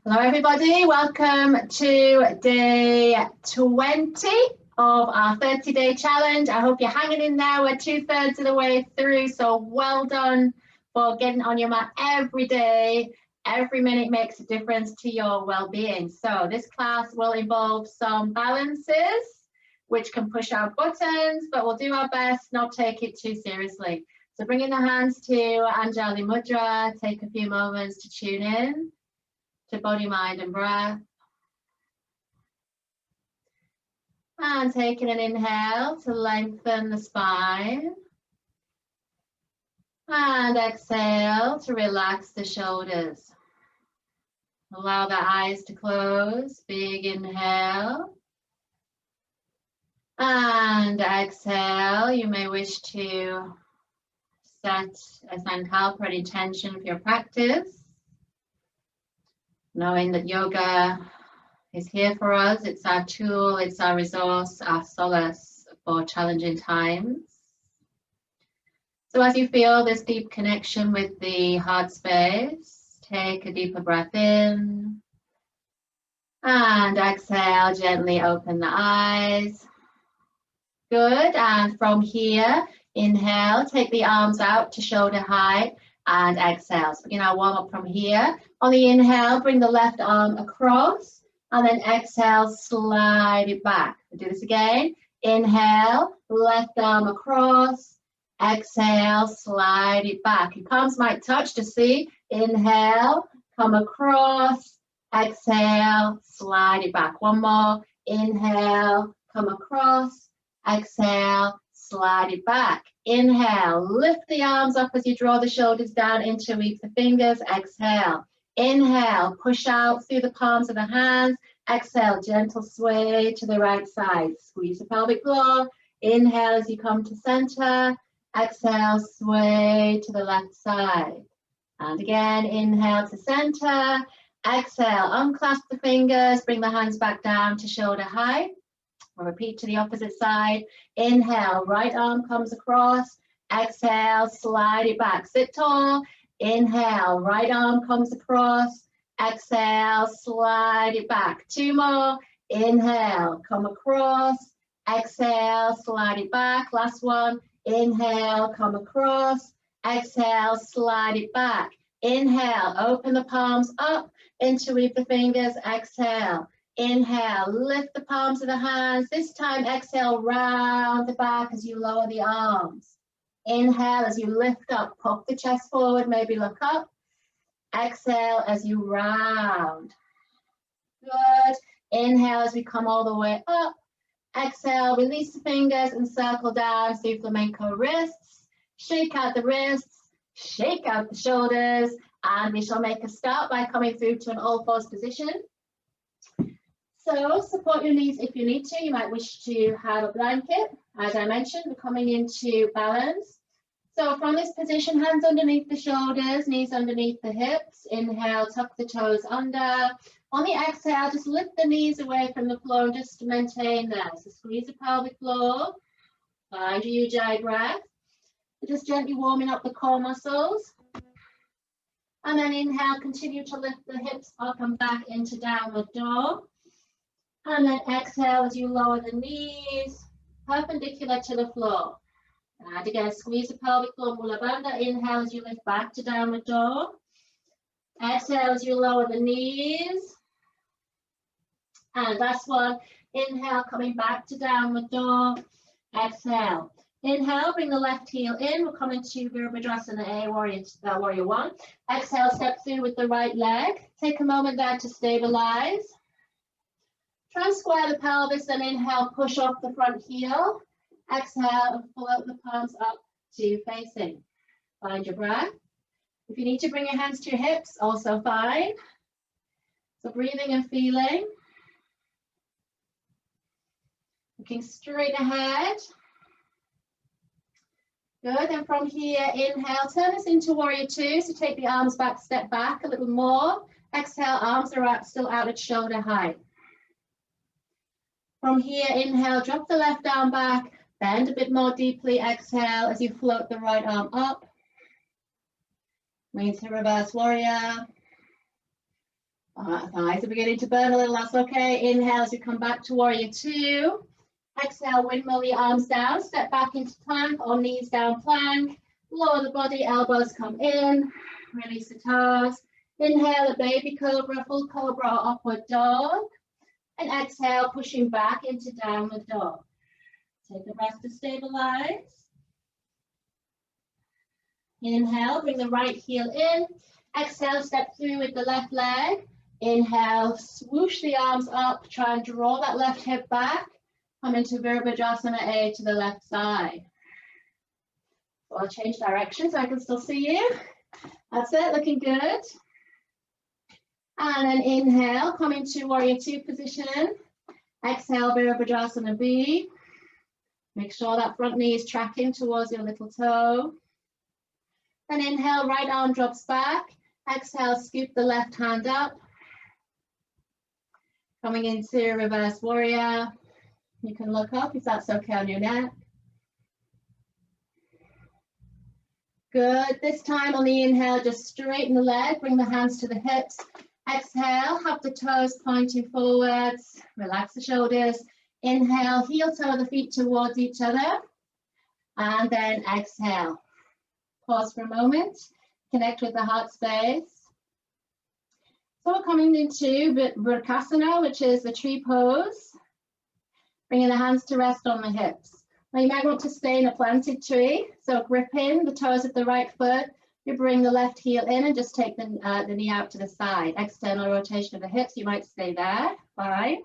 Hello everybody, welcome to day 20 of our 30-day challenge. I hope you're hanging in there. We're 2/3 of the way through, so well done for getting on your mat every day. Every minute makes a difference to your well-being. So this class will involve some balances, which can push our buttons, but we'll do our best not take it too seriously. So bringing the hands to Anjali Mudra, take a few moments to tune in to body, mind and breath. And taking an inhale to lengthen the spine. And exhale to relax the shoulders. Allow the eyes to close. Big inhale. And exhale. You may wish to set a sankalpa, an intention for your practice. Knowing that yoga is here for us, it's our tool, it's our resource, our solace for challenging times. So as you feel this deep connection with the heart space, take a deeper breath in and exhale, gently open the eyes. Good, and from here, inhale, take the arms out to shoulder height and exhale. So begin our warm up from here. On the inhale, bring the left arm across and then exhale, slide it back. We'll do this again. Inhale, left arm across, exhale, slide it back. Your palms might touch to see. Inhale, come across, exhale, slide it back. One more. Inhale, come across, exhale, slide it back. Inhale, lift the arms up as you draw the shoulders down, interweave the fingers, exhale. Inhale, push out through the palms of the hands. Exhale, gentle sway to the right side. Squeeze the pelvic floor. Inhale as you come to center. Exhale, sway to the left side. And again, inhale to center. Exhale, unclasp the fingers, bring the hands back down to shoulder height. We'll repeat to the opposite side. Inhale, right arm comes across. Exhale, slide it back. Sit tall. Inhale, right arm comes across. Exhale, slide it back. Two more. Inhale, come across. Exhale, slide it back. Last one. Inhale, come across. Exhale, slide it back. Inhale, open the palms up. Interweave the fingers. Exhale. Inhale, lift the palms of the hands. This time, exhale, round the back as you lower the arms. Inhale as you lift up, pop the chest forward, maybe look up. Exhale as you round. Good. Inhale as we come all the way up. Exhale, release the fingers and circle down through flamenco wrists. Shake out the wrists, shake out the shoulders, and we shall make a start by coming through to an all-fours position. So support your knees if you need to. You might wish to have a blanket. As I mentioned, we're coming into balance. So from this position, hands underneath the shoulders, knees underneath the hips. Inhale, tuck the toes under. On the exhale, just lift the knees away from the floor and just maintain there. So squeeze the pelvic floor. Find your Ujjayi breath. Just gently warming up the core muscles. And then inhale, continue to lift the hips up and back into downward dog. And then exhale as you lower the knees, perpendicular to the floor. And again, squeeze the pelvic floor, Mula Bandha. Inhale as you lift back to downward dog. Exhale as you lower the knees. And last one, inhale, coming back to downward dog. Exhale. Inhale, bring the left heel in. We're coming to Virabhadrasana, warrior one. Exhale, step through with the right leg. Take a moment there to stabilize. Try and square the pelvis and inhale, push off the front heel. Exhale and float the palms up to facing. Find your breath. If you need to bring your hands to your hips, also fine. So breathing and feeling. Looking straight ahead. Good, and from here, inhale, turn us into warrior two. So take the arms back, step back a little more. Exhale, arms are still out at shoulder height. From here, inhale, drop the left arm back, bend a bit more deeply. Exhale as you float the right arm up. Into reverse warrior. Thighs are beginning to burn a little, that's okay. Inhale as you come back to warrior two. Exhale, windmill the arms down, step back into plank or knees down plank. Lower the body, elbows come in, release the toes. Inhale, a baby cobra, full cobra or upward dog. And exhale, pushing back into downward dog. Take a breath to stabilize. Inhale, bring the right heel in. Exhale, step through with the left leg. Inhale, swoosh the arms up, try and draw that left hip back. Come into Virabhadrasana A to the left side. So I'll change direction so I can still see you. That's it, looking good. And then inhale, come into warrior two position. Exhale, Virabhadrasana B. Make sure that front knee is tracking towards your little toe. Then inhale, right arm drops back. Exhale, scoop the left hand up. Coming into reverse warrior. You can look up if that's okay on your neck. Good. This time on the inhale, just straighten the leg, bring the hands to the hips. Exhale, have the toes pointing forwards. Relax the shoulders. Inhale, heel toe the feet towards each other. And then exhale. Pause for a moment. Connect with the heart space. So we're coming into Vrksasana, which is the tree pose. Bringing the hands to rest on the hips. Now you might want to stay in a planted tree. So grip in the toes of the right foot. You bring the left heel in and just take the knee out to the side. External rotation of the hips. You might stay there. 5.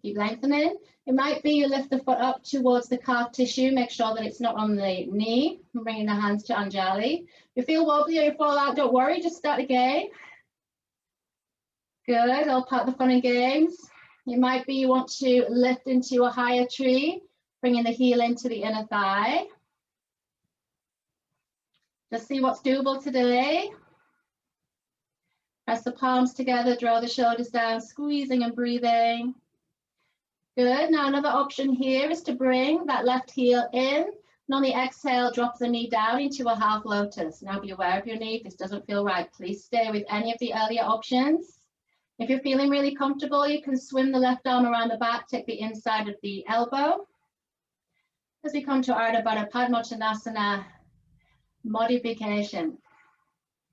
Keep lengthening. It might be you lift the foot up towards the calf tissue. Make sure that it's not on the knee. And bringing the hands to Anjali. If you feel wobbly or you fall out, don't worry. Just start again. Good. All part of the fun and games. It might be you want to lift into a higher tree. Bringing the heel into the inner thigh. Just see what's doable today. Press the palms together. Draw the shoulders down. Squeezing and breathing. Good. Now another option here is to bring that left heel in. And on the exhale, drop the knee down into a half lotus. Now be aware of your knee. If this doesn't feel right, please stay with any of the earlier options. If you're feeling really comfortable, you can swim the left arm around the back, take the inside of the elbow. As we come to Ardha Baddha Padmottanasana modification.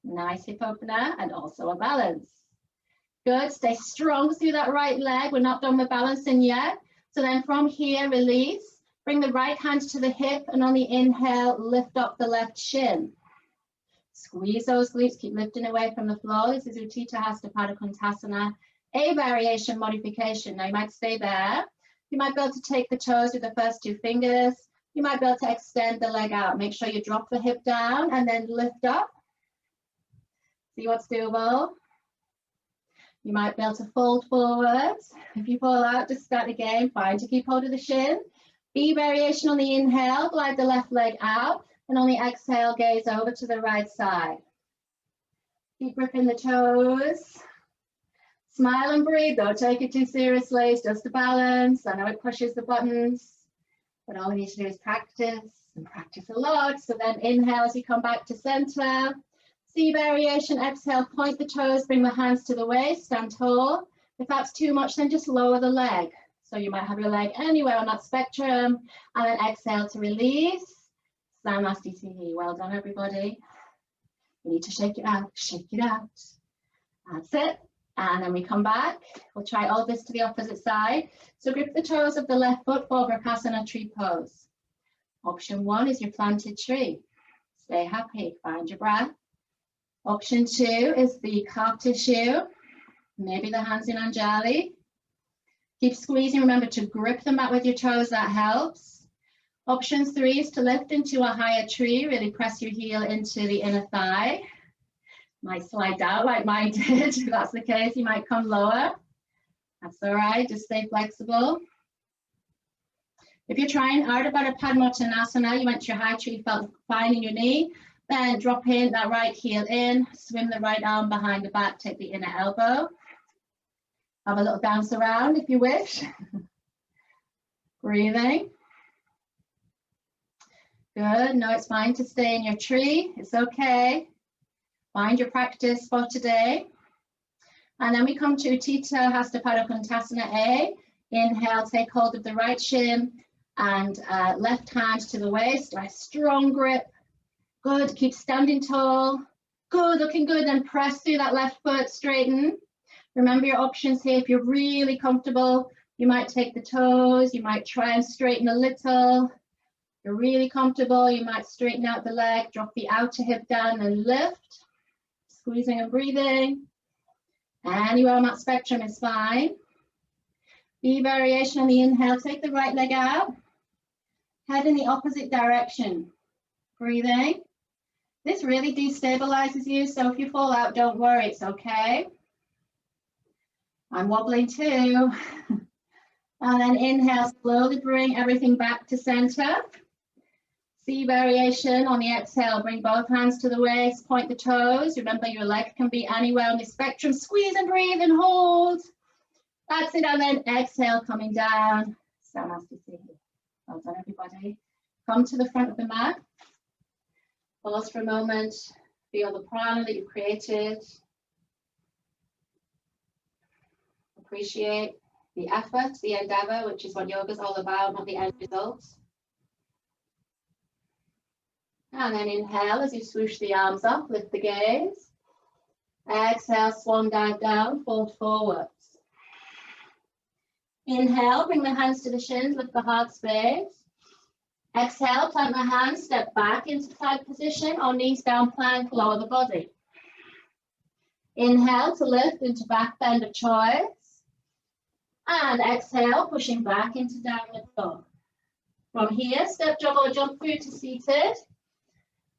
Nice hip opener and also a balance. Good, stay strong through that right leg. We're not done with balancing yet. So then from here, release. Bring the right hand to the hip and on the inhale, lift up the left shin. Squeeze those glutes, keep lifting away from the floor. This is Utthita Hasta Pada Kontasana, a variation modification. Now you might stay there. You might be able to take the toes with the first 2 fingers. You might be able to extend the leg out. Make sure you drop the hip down and then lift up. See what's doable. You might be able to fold forwards. If you fall out, just start again. Fine to keep hold of the shin. B variation on the inhale, glide the left leg out. And on the exhale, gaze over to the right side. Keep gripping the toes. Smile and breathe, don't take it too seriously. It's just a balance. I know it pushes the buttons, but all we need to do is practice and practice a lot. So then inhale as you come back to center. C variation, exhale, point the toes, bring the hands to the waist, stand tall. If that's too much, then just lower the leg. So you might have your leg anywhere on that spectrum. And then exhale to release. Samastitihi. Well done, everybody. You need to shake it out, shake it out. That's it. And then we come back. We'll try all this to the opposite side. So grip the toes of the left foot for Vrksasana tree pose. Option 1 is your planted tree. Stay happy, find your breath. Option 2 is the calf tissue. Maybe the hands in Anjali. Keep squeezing. Remember to grip the mat with your toes. That helps. Option 3 is to lift into a higher tree. Really press your heel into the inner thigh. Might slide down like mine did. If that's the case, you might come lower. That's all right. Just stay flexible. If you're trying Ardha Baddha Padmottanasana, you went to your high tree, felt fine in your knee. Then drop in that right heel in, swim the right arm behind the back, take the inner elbow. Have a little dance around if you wish. Breathing. Good. No, it's fine to stay in your tree. It's okay. Find your practice for today. And then we come to Utthita Hasta Pada Konasana A. Inhale, take hold of the right shin and left hand to the waist. Nice strong grip. Good, keep standing tall. Good, looking good. Then press through that left foot, straighten. Remember your options here. If you're really comfortable, you might take the toes. You might try and straighten a little. If you're really comfortable, you might straighten out the leg, drop the outer hip down and lift. Squeezing and breathing. Anywhere on that spectrum is fine. B variation on the inhale, take the right leg out. Head in the opposite direction. Breathing. This really destabilizes you, so if you fall out, don't worry, it's okay. I'm wobbling too. And then inhale, slowly bring everything back to center. C variation on the exhale, bring both hands to the waist, point the toes. Remember, your leg can be anywhere on the spectrum. Squeeze and breathe and hold. That's it, and then exhale, coming down. So nice to see you. Well done, everybody. Come to the front of the mat. Pause for a moment. Feel the prana that you've created. Appreciate the effort, the endeavor, which is what yoga is all about, not the end result. And then inhale as you swoosh the arms up, lift the gaze. Exhale, swan dive down, fold forwards. Inhale, bring the hands to the shins, lift the heart space. Exhale, plant the hands, step back into side position or knees down plank, lower the body. Inhale to lift into back bend of choice. And exhale, pushing back into downward dog. From here, step jog or jump through to seated.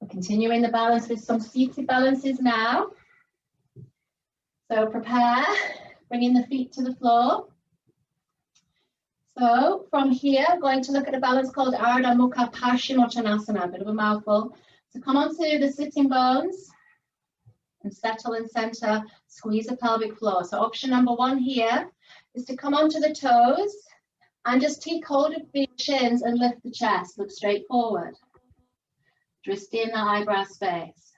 We're continuing the balance with some seated balances now. So prepare, bringing the feet to the floor. So from here, going to look at a balance called Ardha Mukha Paschimottanasana, a bit of a mouthful. So come onto the sitting bones and settle in center, squeeze the pelvic floor. So option number one here is to come onto the toes and just take hold of the shins and lift the chest, look straight forward. Just in the eyebrow space.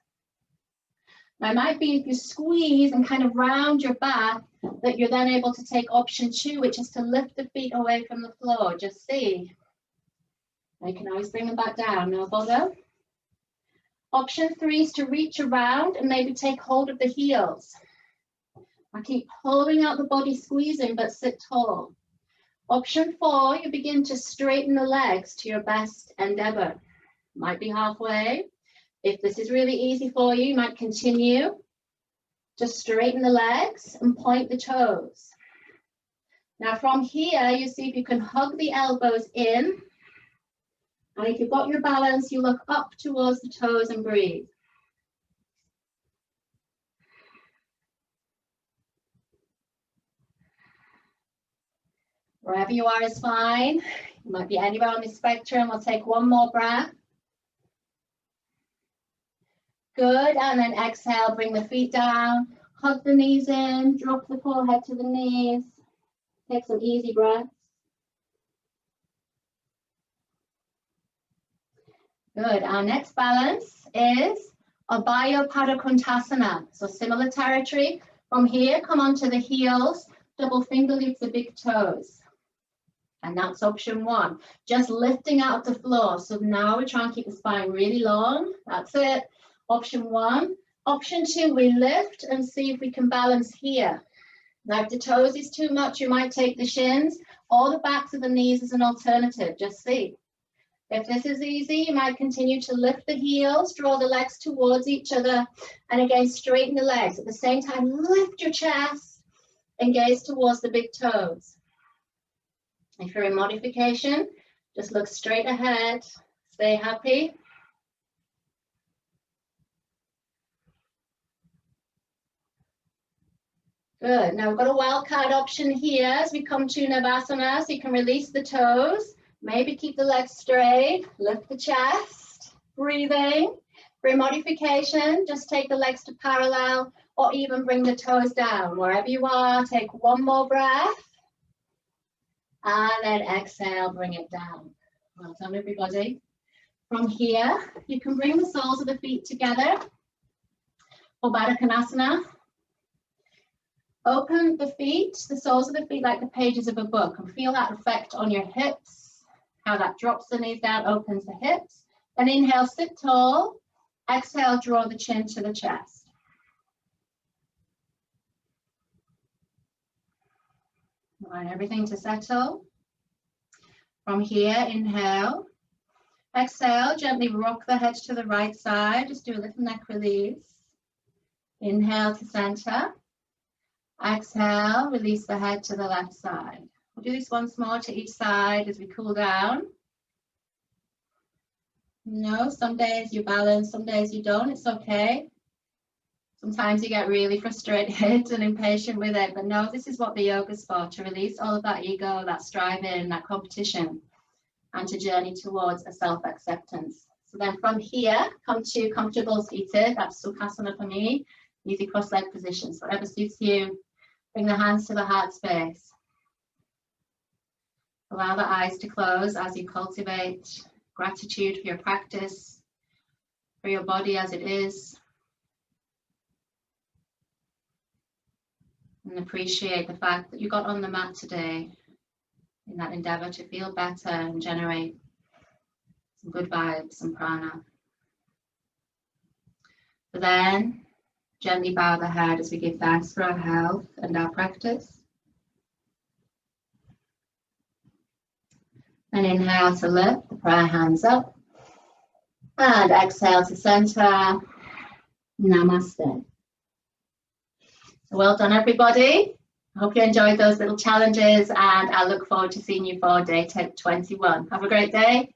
Now it might be if you squeeze and kind of round your back that you're then able to take option two, which is to lift the feet away from the floor. Just see. You can always bring them back down, no bother. Option three is to reach around and maybe take hold of the heels. I keep holding out the body, squeezing, but sit tall. Option four, you begin to straighten the legs to your best endeavor. Might be halfway. If this is really easy for you, you might continue. Just straighten the legs and point the toes. Now from here, you see if you can hug the elbows in. And if you've got your balance, you look up towards the toes and breathe. Wherever you are is fine. You might be anywhere on the spectrum. We'll take one more breath. Good, and then exhale, bring the feet down, hug the knees in, drop the forehead to the knees. Take some easy breaths. Good, our next balance is Abhayo Pada Konasana. So similar territory. From here, come onto the heels, double finger loop the big toes. And that's option one. Just lifting out of the floor. So now we try and keep the spine really long. That's it. Option one. Option two, we lift and see if we can balance here. Now, if the toes is too much, you might take the shins or the backs of the knees as an alternative. Just see. If this is easy, you might continue to lift the heels, draw the legs towards each other, and again, straighten the legs. At the same time, lift your chest and gaze towards the big toes. If you're in modification, just look straight ahead. Stay happy. Good. Now we've got a wild card option here as we come to Navasana, so you can release the toes, maybe keep the legs straight, lift the chest, breathing. For modification, just take the legs to parallel or even bring the toes down. Wherever you are, take one more breath. And then exhale, bring it down. Well done, everybody. From here, you can bring the soles of the feet together. Or Baddha Konasana. Open the feet, the soles of the feet like the pages of a book, and feel that effect on your hips, how that drops the knees down, opens the hips. Then inhale, sit tall. Exhale, draw the chin to the chest. Want everything to settle. From here, inhale. Exhale, gently rock the head to the right side. Just do a little neck release. Inhale to center. Exhale, release the head to the left side. We'll do this once more to each side as we cool down. No, some days you balance, some days you don't. It's okay. Sometimes you get really frustrated and impatient with it, but no, this is what the yoga's for, to release all of that ego, that striving, that competition, and to journey towards a self-acceptance. So then from here, come to comfortable seated. That's Sukhasana for me. Easy cross-leg positions, whatever suits you. Bring the hands to the heart space. Allow the eyes to close as you cultivate gratitude for your practice, for your body as it is. And appreciate the fact that you got on the mat today in that endeavor to feel better and generate some good vibes and prana. But then gently bow the head as we give thanks for our health and our practice. And inhale to lift the prayer hands up. And exhale to center. Namaste. So well done, everybody. I hope you enjoyed those little challenges, and I look forward to seeing you for day 21. Have a great day.